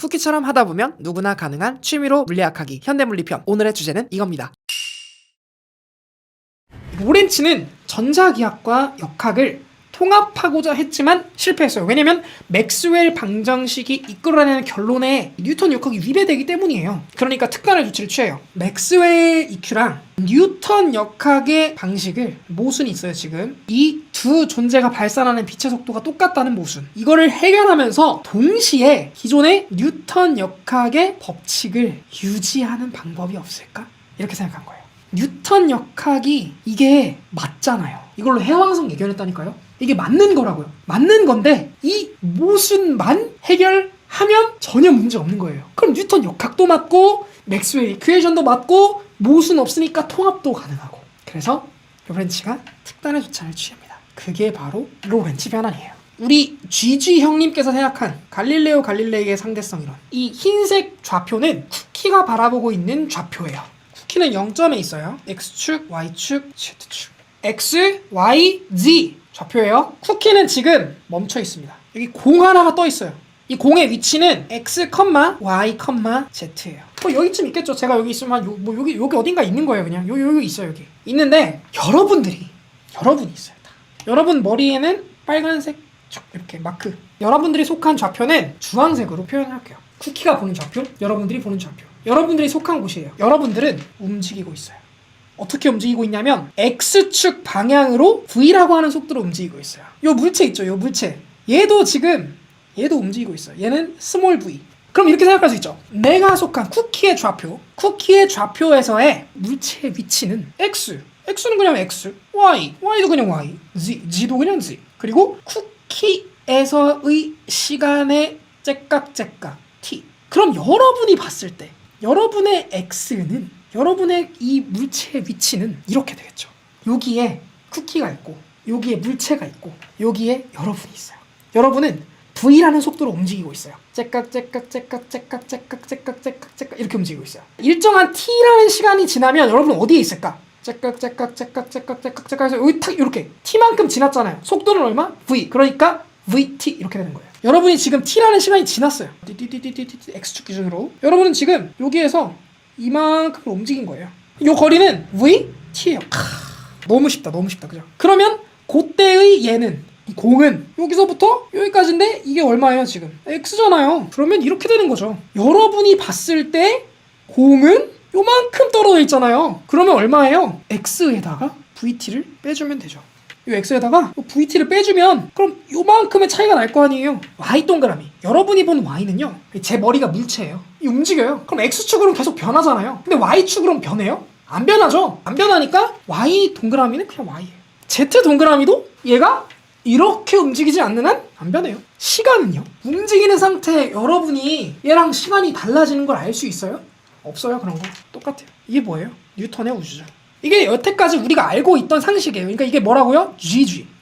쿠키처럼 하다 보면 누구나 가능한 취미로 물리학하기 현대물리편. 오늘의 주제는 이겁니다. 로렌츠는 전자기학과 역학을 통합하고자 했지만 실패했어요. 왜냐면 맥스웰 방정식이 이끌어내는 결론에 뉴턴 역학이 위배되기 때문이에요. 그러니까 특단의 조치를 취해요. 맥스웰 EQ랑 뉴턴 역학의 방식을, 모순이 있어요. 지금 이 두 존재가 발산하는 빛의 속도가 똑같다는 모순, 이거를 해결하면서 동시에 기존의 뉴턴 역학의 법칙을 유지하는 방법이 없을까? 이렇게 생각한 거예요. 뉴턴 역학이 이게 맞잖아요. 이걸로 해왕성 예견했다니까요. 이게 맞는 거라고요. 맞는 건데 이 모순만 해결하면 전혀 문제 없는 거예요. 그럼 뉴턴 역학도 맞고 맥스웰 이퀘이션도 맞고 모순 없으니까 통합도 가능하고. 그래서 로렌츠가 특단의 조치를 취합니다. 그게 바로 로렌츠 변환이에요. 우리 GG 형님께서 생각한 갈릴레오 갈릴레이의 상대성 이론, 이 흰색 좌표는 쿠키가 바라보고 있는 좌표예요. 쿠키는 0점에 있어요. X축, Y축, Z축. X, Y, Z 좌표예요. 쿠키는 지금 멈춰 있습니다. 여기 공 하나가 떠 있어요. 이 공의 위치는 X, Y, Z예요. 여기쯤 있겠죠. 제가 여기 있으면 여기 어딘가 있는 거예요. 그냥 여기 있어요. 여기 있는데 여러분이 있어요. 다. 여러분 머리에는 빨간색 이렇게 마크. 여러분들이 속한 좌표는 주황색으로 표현할게요. 쿠키가 보는 좌표, 여러분들이 보는 좌표. 여러분들이 속한 곳이에요. 여러분들은 움직이고 있어요. 어떻게 움직이고 있냐면 X축 방향으로 V라고 하는 속도로 움직이고 있어요. 요 물체 있죠? 요 물체. 얘도 움직이고 있어요. 얘는 스몰 v. 그럼 이렇게 생각할 수 있죠. 내가 속한 쿠키의 좌표에서의 물체의 위치는 X. X는 그냥 X. Y도 그냥 Y. Z도 그냥 Z. 그리고 쿠키에서의 시간의 째깍째깍 T. 그럼 여러분이 봤을 때 여러분의 X는, 여러분의 이 물체의 위치는 이렇게 되겠죠. 여기에 쿠키가 있고 여기에 물체가 있고 여기에 여러분이 있어요. 여러분은 V라는 속도로 움직이고 있어요. 째깍째깍 이렇게 움직이고 있어요. 일정한 T라는 시간이 지나면 여러분은 어디에 있을까? 째깍째깍 해서 여기 탁 이렇게 T만큼 지났잖아요. 속도는 얼마? V. 그러니까 VT 이렇게 되는 거예요. 여러분이 지금 T라는 시간이 지났어요. X축 기준으로. 여러분은 지금 여기에서 이만큼 움직인 거예요. 이 거리는 VT예요. 너무 쉽다. 그죠? 그러면 그때의 얘는, 이 공은 여기서부터 여기까지인데 이게 얼마예요 지금? X잖아요. 그러면 이렇게 되는 거죠. 여러분이 봤을 때 공은 요만큼 떨어져 있잖아요. 그러면 얼마예요? X에다가 VT를 빼주면 되죠. 이 X에다가 VT를 빼주면 그럼 요만큼의 차이가 날 거 아니에요. Y 동그라미. 여러분이 본 Y는요, 제 머리가 물체예요. 이 움직여요. 그럼 X축으로는 계속 변하잖아요. 근데 Y축으로는 변해요? 안 변하죠. 안 변하니까 Y 동그라미는 그냥 Y예요. Z 동그라미도 얘가 이렇게 움직이지 않는 한 안 변해요. 시간은요? 움직이는 상태에 여러분이 얘랑 시간이 달라지는 걸 알 수 있어요? 없어요. 그런 거. 똑같아요. 이게 뭐예요? 뉴턴의 우주죠. 이게 여태까지 우리가 알고 있던 상식이에요. 그러니까 이게 뭐라고요?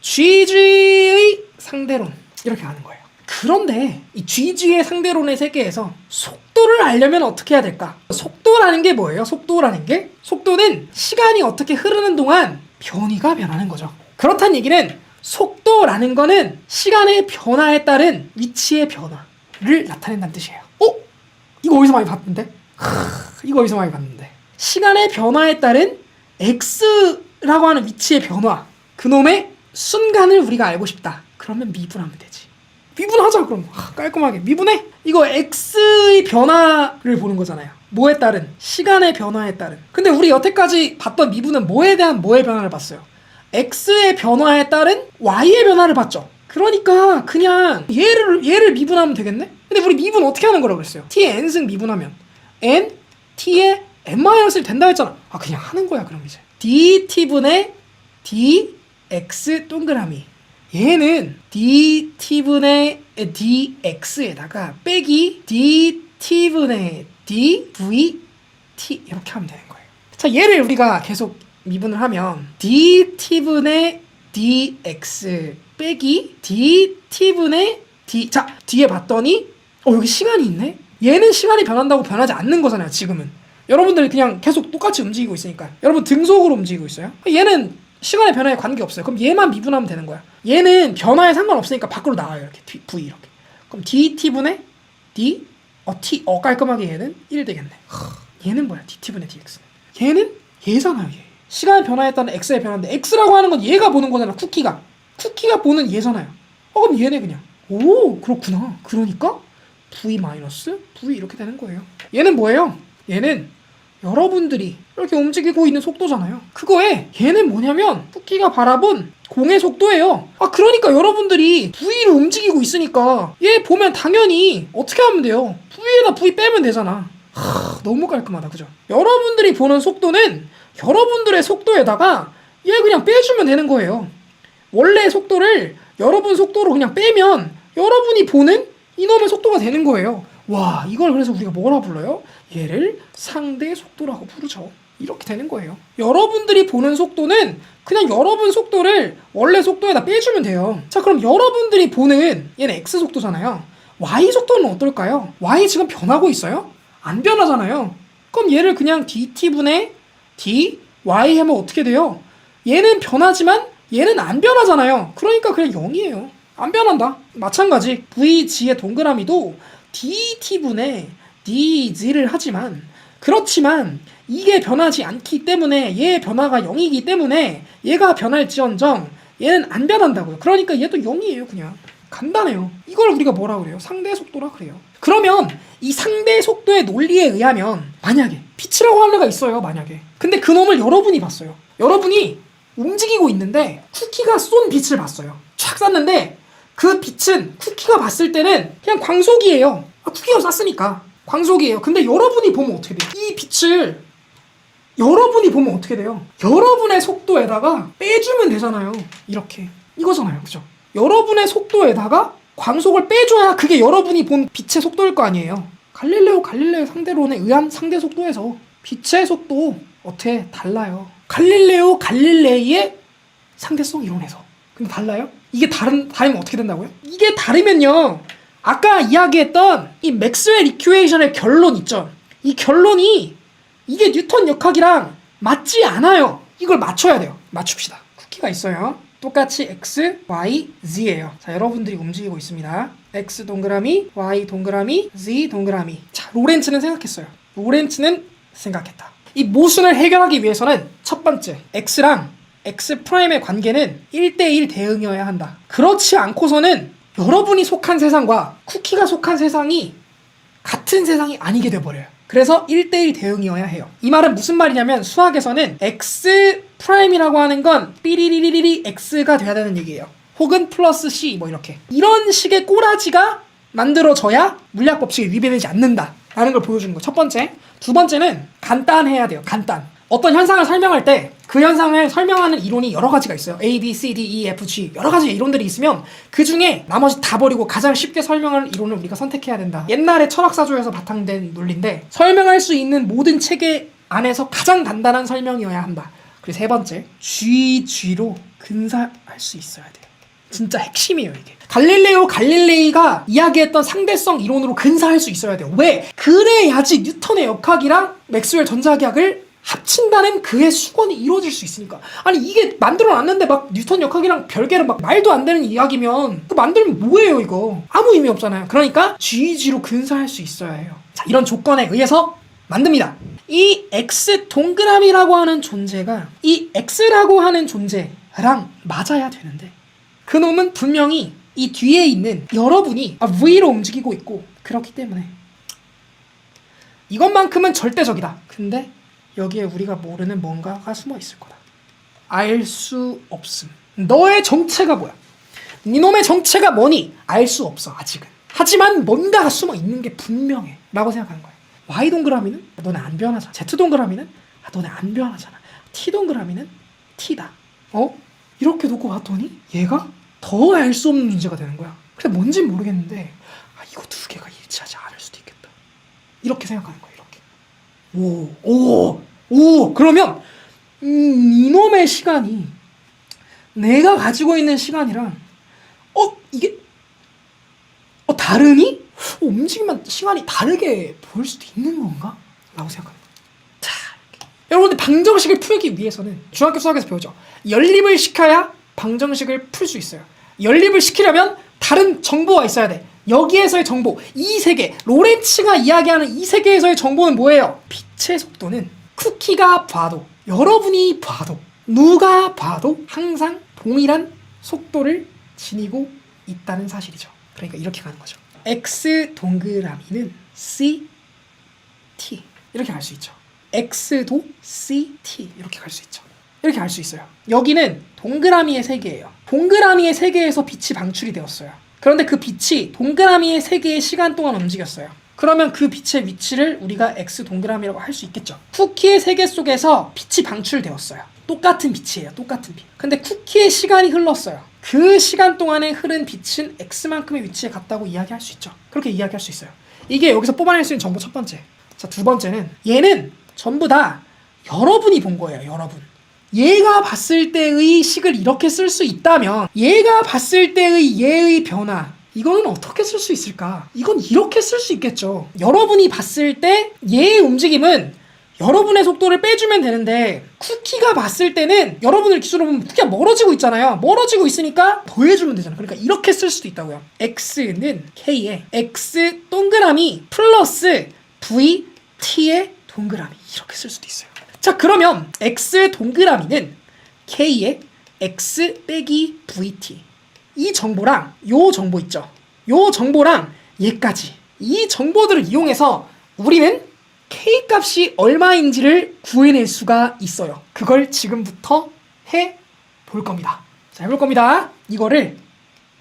GG의 상대론. 이렇게 가는 거예요. 그런데 이 GG의 상대론의 세계에서 속도를 알려면 어떻게 해야 될까? 속도라는 게 뭐예요? 속도는 시간이 어떻게 흐르는 동안 변이가 변하는 거죠. 그렇다는 얘기는 속도라는 거는 시간의 변화에 따른 위치의 변화를 나타낸다는 뜻이에요. 이거 어디서 많이 봤는데? 시간의 변화에 따른 X라고 하는 위치의 변화, 그놈의 순간을 우리가 알고 싶다. 그러면 미분하면 되지. 미분하자. 그럼 깔끔하게 미분해. 이거 X의 변화를 보는 거잖아요. 뭐에 따른? 시간의 변화에 따른. 근데 우리 여태까지 봤던 미분은 뭐에 대한 뭐의 변화를 봤어요? X의 변화에 따른 Y의 변화를 봤죠. 그러니까 그냥 얘를 미분하면 되겠네? 근데 우리 미분 어떻게 하는 거라고 그랬어요? T의 n승 미분하면 n, T의 n-1 된다 했잖아. 그냥 하는 거야. 그럼 이제 dt분의 dx 동그라미, 얘는 dt분의 dx에다가 빼기 dt분의 dvt 이렇게 하면 되는 거예요. 자, 얘를 우리가 계속 미분을 하면 dt분의 dx 빼기 dt분의 d. 자, 뒤에 봤더니 여기 시간이 있네? 얘는 시간이 변한다고 변하지 않는 거잖아요. 지금은 여러분들 그냥 계속 똑같이 움직이고 있으니까. 여러분 등속으로 움직이고 있어요. 얘는 시간의 변화에 관계없어요. 그럼 얘만 미분하면 되는 거야. 얘는 변화에 상관없으니까 밖으로 나와요. 이렇게 V 이렇게. 그럼 dt분의 d 깔끔하게 얘는 1 되겠네. 얘는 뭐야? dt분의 dx는. 얘는 얘잖아요. 얘. 시간의 변화에 따른 x의 변화인데 x라고 하는 건 얘가 보는 거잖아. 쿠키가 보는 얘잖아요. 그럼 얘네 그냥. 오, 그렇구나. 그러니까 v 마이너스 v 이렇게 되는 거예요. 얘는 뭐예요? 얘는 여러분들이 이렇게 움직이고 있는 속도잖아요. 그거에 얘는 뭐냐면 쿠키가 바라본 공의 속도예요. 그러니까 여러분들이 V를 움직이고 있으니까 얘 보면 당연히 어떻게 하면 돼요? V에다 V 빼면 되잖아. 너무 깔끔하다, 그죠? 여러분들이 보는 속도는 여러분들의 속도에다가 얘 그냥 빼주면 되는 거예요. 원래 속도를 여러분 속도로 그냥 빼면 여러분이 보는 이놈의 속도가 되는 거예요. 와, 이걸 그래서 우리가 뭐라 불러요? 얘를 상대 속도라고 부르죠. 이렇게 되는 거예요. 여러분들이 보는 속도는 그냥 여러분 속도를 원래 속도에다 빼주면 돼요. 자, 그럼 여러분들이 보는 얘는 x 속도잖아요. y 속도는 어떨까요? y 지금 변하고 있어요? 안 변하잖아요. 그럼 얘를 그냥 dt분의 dy 하면 어떻게 돼요? 얘는 변하지만 얘는 안 변하잖아요. 그러니까 그냥 0이에요. 안 변한다. 마찬가지 vg의 동그라미도 dt분의 dg를 하지만 그렇지만 이게 변하지 않기 때문에 얘의 변화가 0이기 때문에 얘가 변할지언정 얘는 안 변한다고요. 그러니까 얘도 0이에요. 그냥 간단해요. 이걸 우리가 뭐라 그래요? 상대 속도라 그래요. 그러면 이 상대 속도의 논리에 의하면 만약에 빛이라고 하는 애가 있어요. 만약에 근데 그 놈을 여러분이 봤어요. 여러분이 움직이고 있는데 쿠키가 쏜 빛을 봤어요. 촥 쐈는데 그 빛은 쿠키가 봤을 때는 그냥 광속이에요. 쿠키가 쐈으니까 광속이에요. 근데 여러분이 보면 어떻게 돼요? 이 빛을 여러분이 보면 어떻게 돼요? 여러분의 속도에다가 빼주면 되잖아요. 이렇게 이거잖아요. 그죠? 여러분의 속도에다가 광속을 빼줘야 그게 여러분이 본 빛의 속도일 거 아니에요. 갈릴레오 상대론에 의한 상대 속도에서 빛의 속도 어떻게 달라요? 갈릴레이의 상대성 이론에서. 근데 달라요? 이게 다르면 어떻게 된다고요? 이게 다르면요, 아까 이야기했던 이 맥스웰 이큐에이션의 결론 있죠? 이 결론이 이게 뉴턴 역학이랑 맞지 않아요. 이걸 맞춰야 돼요. 맞춥시다. 쿠키가 있어요. 똑같이 x, y, z예요. 자, 여러분들이 움직이고 있습니다. x 동그라미, y 동그라미, z 동그라미. 자, 로렌츠는 생각했어요. 로렌츠는 생각했다. 이 모순을 해결하기 위해서는 첫 번째, x랑 x'의 관계는 1대1 대응이어야 한다. 그렇지 않고서는 여러분이 속한 세상과 쿠키가 속한 세상이 같은 세상이 아니게 돼버려요. 그래서 1대1 대응이어야 해요. 이 말은 무슨 말이냐면 수학에서는 x'이라고 하는 건 삐리리리리 x가 돼야 되는 얘기예요. 혹은 플러스 c 뭐 이렇게. 이런 식의 꼬라지가 만들어져야 물리학 법칙에 위배되지 않는다 라는 걸 보여주는 거. 첫 번째. 두 번째는 간단해야 돼요. 간단. 어떤 현상을 설명할 때 그 현상을 설명하는 이론이 여러 가지가 있어요. A, B, C, D, E, F, G 여러 가지 이론들이 있으면 그 중에 나머지 다 버리고 가장 쉽게 설명하는 이론을 우리가 선택해야 된다. 옛날에 철학사조에서 바탕된 논리인데 설명할 수 있는 모든 체계 안에서 가장 간단한 설명이어야 한다. 그리고 세 번째, GG로 근사할 수 있어야 돼요. 진짜 핵심이에요 이게. 갈릴레이가 이야기했던 상대성 이론으로 근사할 수 있어야 돼요. 왜? 그래야지 뉴턴의 역학이랑 맥스웰 전자기학을 합친다는 그의 수건이 이루어질 수 있으니까. 아니 이게 만들어놨는데 막 뉴턴 역학이랑 별개로 막 말도 안 되는 이야기면 그 만들면 뭐예요 이거. 아무 의미 없잖아요. 그러니까 GG로 근사할 수 있어야 해요. 자, 이런 조건에 의해서 만듭니다. 이 X 동그라미라고 하는 존재가 이 X라고 하는 존재랑 맞아야 되는데 그 놈은 분명히 이 뒤에 있는 여러분이 V로 움직이고 있고 그렇기 때문에 이것만큼은 절대적이다. 근데 여기에 우리가 모르는 뭔가가 숨어 있을 거다. 알 수 없음. 너의 정체가 뭐야? 니놈의 정체가 뭐니? 알 수 없어 아직은. 하지만 뭔가가 숨어 있는 게 분명해 라고 생각하는 거야. Y 동그라미는 너네 안 변하잖아. Z 동그라미는 너네 안 변하잖아. T 동그라미는 T다. 이렇게 놓고 봤더니 얘가 더 알 수 없는 문제가 되는 거야. 근데 뭔진 모르겠는데 이거 두 개가 일치하지 않을 수도 있겠다. 이렇게 생각하는 거야. 그러면 이놈의 시간이 내가 가지고 있는 시간이랑 이게 다르니? 움직이면 시간이 다르게 보일 수도 있는 건가? 라고 생각합니다. 자, 여러분들 방정식을 풀기 위해서는 중학교 수학에서 배우죠. 연립을 시켜야 방정식을 풀 수 있어요. 연립을 시키려면 다른 정보가 있어야 돼. 여기에서의 정보, 이 세계, 로렌츠가 이야기하는 이 세계에서의 정보는 뭐예요? 빛의 속도는 쿠키가 봐도, 여러분이 봐도, 누가 봐도 항상 동일한 속도를 지니고 있다는 사실이죠. 그러니까 이렇게 가는 거죠. X 동그라미는 CT 이렇게 갈 수 있죠. X도 CT 이렇게 갈 수 있죠. 이렇게 갈 수 있어요. 여기는 동그라미의 세계예요. 동그라미의 세계에서 빛이 방출이 되었어요. 그런데 그 빛이 동그라미의 세계의 시간 동안 움직였어요. 그러면 그 빛의 위치를 우리가 X 동그라미라고 할 수 있겠죠. 쿠키의 세계 속에서 빛이 방출되었어요. 똑같은 빛이에요. 똑같은 빛. 근데 쿠키의 시간이 흘렀어요. 그 시간 동안에 흐른 빛은 X만큼의 위치에 갔다고 이야기할 수 있죠. 그렇게 이야기할 수 있어요. 이게 여기서 뽑아낼 수 있는 정보 첫 번째. 자, 두 번째는 얘는 전부 다 여러분이 본 거예요. 여러분. 얘가 봤을 때의 식을 이렇게 쓸 수 있다면 얘가 봤을 때의 얘의 변화 이거는 어떻게 쓸 수 있을까? 이건 이렇게 쓸 수 있겠죠. 여러분이 봤을 때 얘의 움직임은 여러분의 속도를 빼주면 되는데 쿠키가 봤을 때는 여러분을 기준으로 보면 쿠키가 멀어지고 있잖아요. 멀어지고 있으니까 더해주면 되잖아요. 그러니까 이렇게 쓸 수도 있다고요. X는 K의 X 동그라미 플러스 V T의 동그라미 이렇게 쓸 수도 있어요. 자, 그러면 X 동그라미는 K의 X 빼기 VT 이 정보랑 요 정보 있죠. 요 정보랑 얘까지 이 정보들을 이용해서 우리는 K 값이 얼마인지를 구해낼 수가 있어요. 그걸 지금부터 해볼 겁니다. 자, 해볼 겁니다. 이거를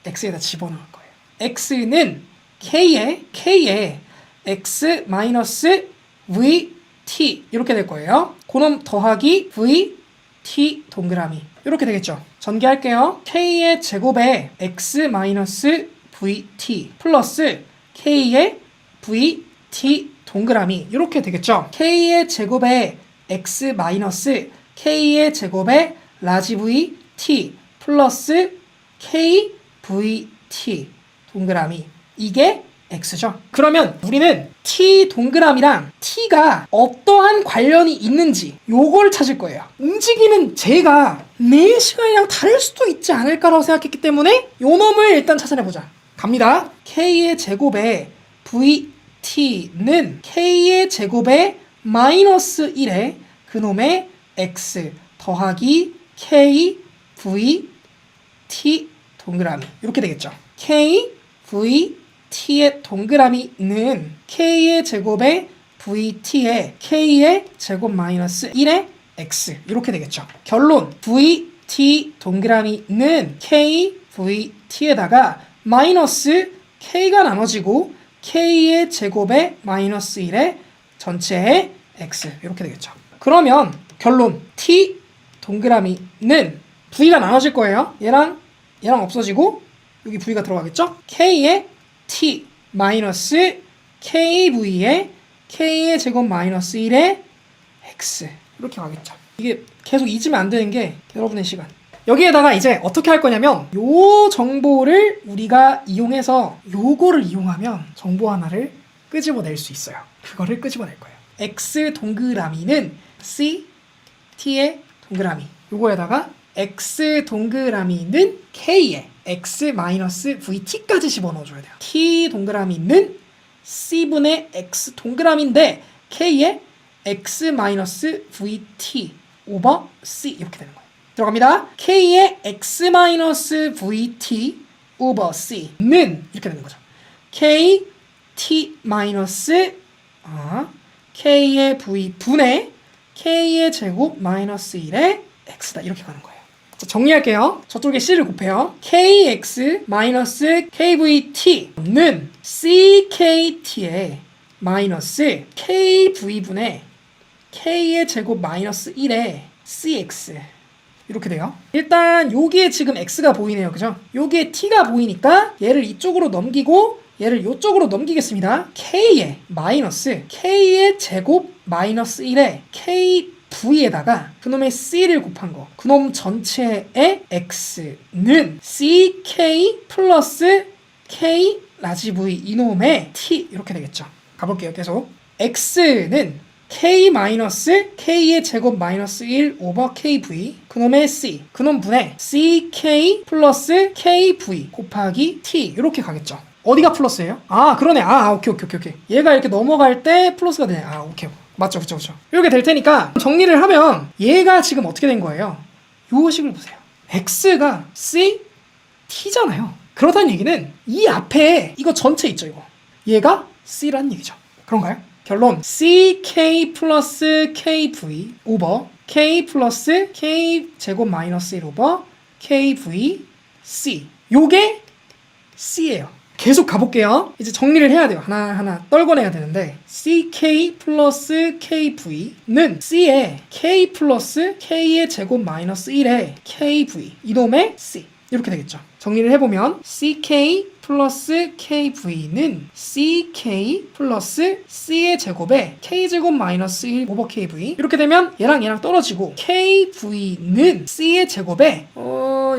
X에다 집어넣을 거예요. X는 K의 X 마이너스 VT 이렇게 될 거예요. 그놈 더하기 VT 동그라미 이렇게 되겠죠. 전개할게요. K의 제곱에 X 마이너스 VT 플러스 K의 VT 동그라미 이렇게 되겠죠. K의 제곱에 X 마이너스 K의 제곱에 라지 VT 플러스 KVT 동그라미 이게 X죠. 그러면 우리는 T 동그라미랑 T가 어떠한 관련이 있는지 요걸 찾을 거예요. 움직이는 제가 내 시간이랑 다를 수도 있지 않을까라고 생각했기 때문에 요 놈을 일단 찾아내보자. 갑니다. K의 제곱에 VT는 K의 제곱에 마이너스 1에 그놈의 X 더하기 KVT 동그라미 이렇게 되겠죠. KVT의 동그라미는 K의 제곱에 VT에 K의 제곱 마이너스 1에 X 이렇게 되겠죠. 결론 VT 동그라미는 KVT에다가 마이너스 K가 나눠지고 K의 제곱에 마이너스 1에 전체의 X 이렇게 되겠죠. 그러면 결론 T 동그라미는 V가 나눠질 거예요. 얘랑 없어지고 여기 V가 들어가겠죠. K의 T 마이너스 KV의 K의 제곱 마이너스 1의 X 이렇게 가겠죠. 이게 계속 잊으면 안 되는 게 여러분의 시간. 여기에다가 이제 어떻게 할 거냐면 요 정보를 우리가 이용해서 요거를 이용하면 정보 하나를 끄집어낼 수 있어요. 그거를 끄집어낼 거예요. X 동그라미는 C, T의 동그라미 요거에다가 X 동그라미는 K에 X-VT까지 집어넣어줘야 돼요. T 동그라미는 C분의 X 동그라미인데 K에 X-VT 오버 C 이렇게 되는 거예요. 들어갑니다. K의 X-VT 오버 C는 이렇게 되는 거죠. KT 마이너스 K의 V 분의 K의 제곱 마이너스 1의 X다 이렇게 가는 거예요. 자, 정리할게요. 저쪽에 C를 곱해요. KX 마이너스 KVT는 CKT의 마이너스 KV분의 K의 제곱 마이너스 1의 CX 이렇게 돼요. 일단 여기에 지금 X가 보이네요. 그죠? 여기에 T가 보이니까 얘를 이쪽으로 넘기고 얘를 이쪽으로 넘기겠습니다. K의 마이너스 K의 제곱 마이너스 1의 KV에다가 그놈의 C를 곱한 거 그놈 전체의 X는 CK 플러스 K 라지 V 이놈의 T 이렇게 되겠죠. 가볼게요. 계속 X는 K 마이너스 K의 제곱 마이너스 1 오버 KV 그놈의 C 그놈 분의 CK 플러스 KV 곱하기 T 이렇게 가겠죠. 어디가 플러스예요? 아 그러네. 오케이. 얘가 이렇게 넘어갈 때 플러스가 되네. 오케이. 맞죠. 이렇게 될 테니까 정리를 하면 얘가 지금 어떻게 된 거예요? 요 식을 보세요. x가 c t잖아요. 그렇다는 얘기는 이 앞에 이거 전체 있죠, 이거. 얘가 c라는 얘기죠. 그런가요? 결론 ck 플러스 kv 오버 k 플러스 k 제곱 마이너스 1 오버 kv c. 요게 c예요. 계속 가볼게요. 이제 정리를 해야 돼요. 하나하나 떨궈내야 되는데 ck 플러스 kv는 c에 k 플러스 k의 제곱 마이너스 1에 kv 이놈의 c 이렇게 되겠죠. 정리를 해보면 ck 플러스 kv는 ck 플러스 c의 제곱에 k제곱 마이너스 1 오버 kv 이렇게 되면 얘랑 떨어지고 kv는 c의 제곱에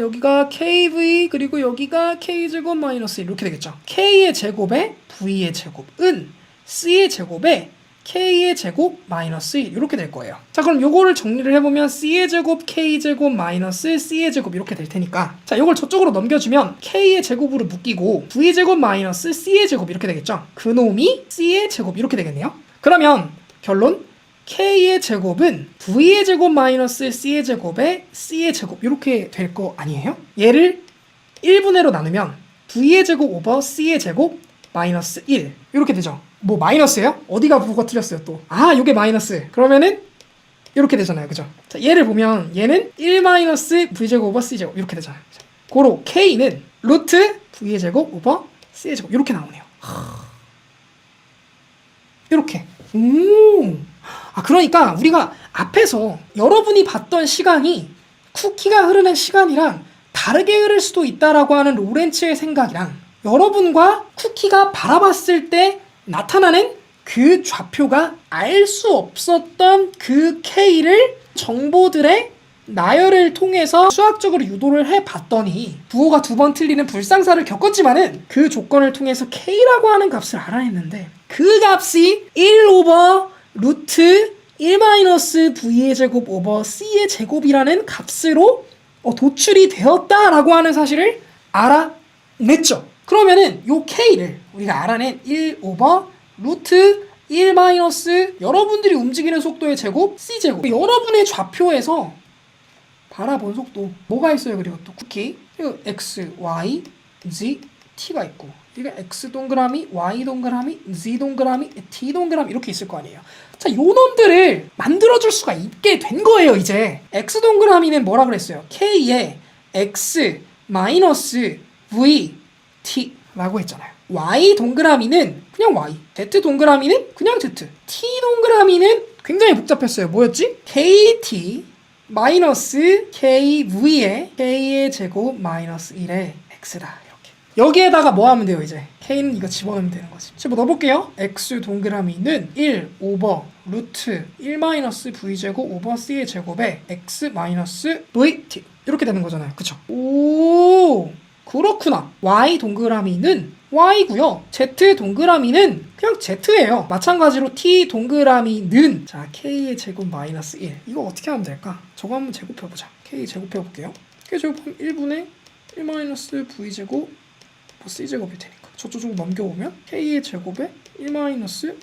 여기가 kv 그리고 여기가 k제곱 마이너스 1 이렇게 되겠죠. k의 제곱에 v의 제곱은 c의 제곱에 k의 제곱 마이너스 1 이렇게 될 거예요. 자 그럼 요거를 정리를 해보면 c의 제곱 k제곱 마이너스 c의 제곱 이렇게 될 테니까 자 요걸 저쪽으로 넘겨주면 k의 제곱으로 묶이고 v의 제곱 마이너스 c의 제곱 이렇게 되겠죠. 그놈이 c의 제곱 이렇게 되겠네요. 그러면 결론 k의 제곱은 v의 제곱 마이너스 c의 제곱에 c의 제곱 이렇게 될 거 아니에요? 얘를 1분의로 나누면 v의 제곱 오버 c의 제곱 마이너스 1 이렇게 되죠. 뭐 마이너스예요? 어디가 뭐가 틀렸어요 또? 요게 마이너스. 그러면은 이렇게 되잖아요. 그죠? 자, 얘를 보면 얘는 1 마이너스 v제곱 오버 c제곱 이렇게 되잖아요. 그죠? 고로 k는 루트 v의 제곱 오버 c의 제곱 이렇게 나오네요. 이렇게. 그러니까 우리가 앞에서 여러분이 봤던 시간이 쿠키가 흐르는 시간이랑 다르게 흐를 수도 있다라고 하는 로렌츠의 생각이랑 여러분과 쿠키가 바라봤을 때 나타나는 그 좌표가 알 수 없었던 그 K를 정보들의 나열을 통해서 수학적으로 유도를 해봤더니 부호가 2번 틀리는 불상사를 겪었지만은 그 조건을 통해서 K라고 하는 값을 알아냈는데 그 값이 1 오버 루트 1 마이너스 V의 제곱 오버 C의 제곱이라는 값으로 도출이 되었다라고 하는 사실을 알아냈죠. 그러면은 요 K를 우리가 알아낸 1 오버 루트 1 마이너스 여러분들이 움직이는 속도의 제곱 C제곱 여러분의 좌표에서 바라본 속도 뭐가 있어요? 그리고 또 쿠키 그리고 X, Y, Z, T가 있고 이게 X 동그라미, Y 동그라미, Z 동그라미, T 동그라미 이렇게 있을 거 아니에요. 자, 요 놈들을 만들어줄 수가 있게 된 거예요. 이제 X 동그라미는 뭐라 그랬어요? K에 X 마이너스 V T 라고 했잖아요. Y 동그라미는 그냥 Y, Z 동그라미는 그냥 Z, T 동그라미는 굉장히 복잡했어요. 뭐였지? KT 마이너스 KV에 K의 제곱 마이너스 1에 X다. 이렇게. 여기에다가 뭐 하면 돼요, 이제? K는 이거 집어넣으면 되는 거지. 집어 넣어볼게요. X 동그라미는 1 오버 루트 1 마이너스 V제곱 오버 C의 제곱에 X 마이너스 VT. 이렇게 되는 거잖아요. 그쵸? 오, 그렇구나. Y 동그라미는 Y고요. Z 동그라미는 그냥 Z예요. 마찬가지로 T 동그라미는 자 K의 제곱 마이너스 1. 이거 어떻게 하면 될까? 저거 한번 제곱해보자. K 제곱해볼게요. K 제곱하면 1분의 1 마이너스 V제곱 C제곱이 되니까 저쪽으로 넘겨오면 K의 제곱에 1 마이너스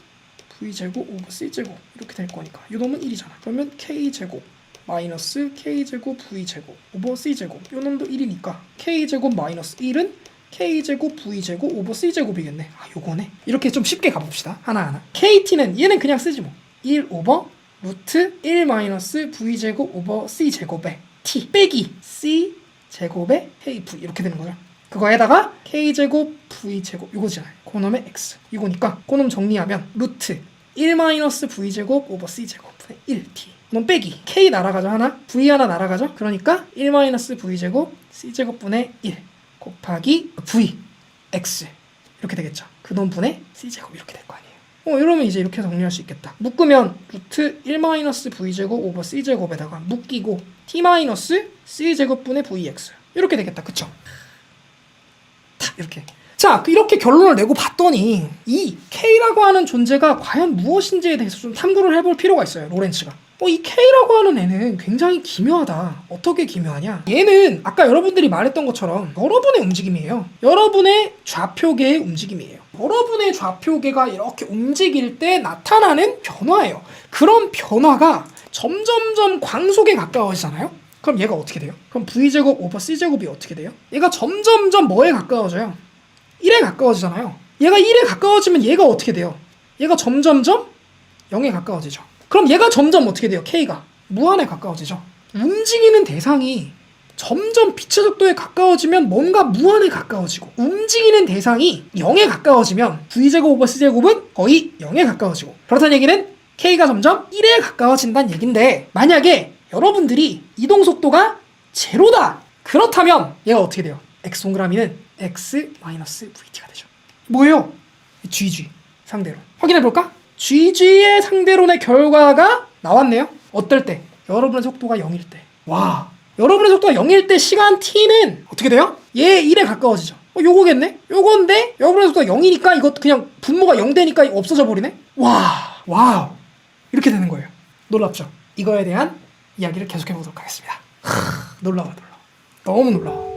V제곱 오버 C제곱 이렇게 될 거니까 이 놈은 1이잖아. 그러면 K제곱 마이너스 K제곱 V제곱 오버 C제곱 요 놈도 1이니까 K제곱 마이너스 1은 K제곱 V제곱 오버 C제곱이겠네. 요거네. 이렇게 좀 쉽게 가봅시다. 하나하나. KT는 얘는 그냥 쓰지 뭐. 1 오버 루트 1 마이너스 V제곱 오버 C제곱에 T 빼기 C제곱에 KV 이렇게 되는 거죠. 그거에다가 K제곱 V제곱 이거잖아요. 그놈의 X 이거니까 그놈 정리하면 루트 1 마이너스 V제곱 오버 C제곱분의 1T 넌 빼기 K 날아가죠 하나 V 하나 날아가죠. 그러니까 1 마이너스 V제곱 C제곱분의 1 곱하기 V X 이렇게 되겠죠. 그놈 분의 C제곱 이렇게 될 거 아니에요. 이러면 이제 이렇게 정리할 수 있겠다. 묶으면 루트 1 마이너스 V제곱 오버 C제곱에다가 묶이고 T 마이너스 C제곱분의 VX 이렇게 되겠다. 그쵸? 탁 이렇게 자, 이렇게 결론을 내고 봤더니 이 K라고 하는 존재가 과연 무엇인지에 대해서 좀 탐구를 해볼 필요가 있어요. 로렌츠가. 이 K라고 하는 애는 굉장히 기묘하다. 어떻게 기묘하냐? 얘는 아까 여러분들이 말했던 것처럼 여러분의 움직임이에요. 여러분의 좌표계의 움직임이에요. 여러분의 좌표계가 이렇게 움직일 때 나타나는 변화예요. 그런 변화가 점점점 광속에 가까워지잖아요? 그럼 얘가 어떻게 돼요? 그럼 V제곱 오버 C제곱이 어떻게 돼요? 얘가 점점점 뭐에 가까워져요? 1에 가까워지잖아요. 얘가 1에 가까워지면 얘가 어떻게 돼요? 얘가 점점점 0에 가까워지죠. 그럼 얘가 점점 어떻게 돼요? K가 무한에 가까워지죠. 움직이는 대상이 점점 빛의 속도에 가까워지면 뭔가 무한에 가까워지고, 움직이는 대상이 0에 가까워지면 V제곱 오버 C제곱은 거의 0에 가까워지고, 그렇다는 얘기는 K가 점점 1에 가까워진다는 얘긴데, 만약에 여러분들이 이동 속도가 제로다, 그렇다면 얘가 어떻게 돼요? X 동그라미는 X-VT가 되죠. 뭐예요? GG 상대론. 확인해볼까? GG의 상대론의 결과가 나왔네요. 어떨 때? 여러분의 속도가 0일 때. 와, 여러분의 속도가 0일 때 시간 t는 어떻게 돼요? 얘 1에 가까워지죠. 요거겠네? 요건데 여러분의 속도가 0이니까 이것도 그냥 분모가 0 되니까 없어져 버리네? 와우, 이렇게 되는 거예요. 놀랍죠? 이거에 대한 이야기를 계속해보도록 하겠습니다. 놀라워. 너무 놀라워.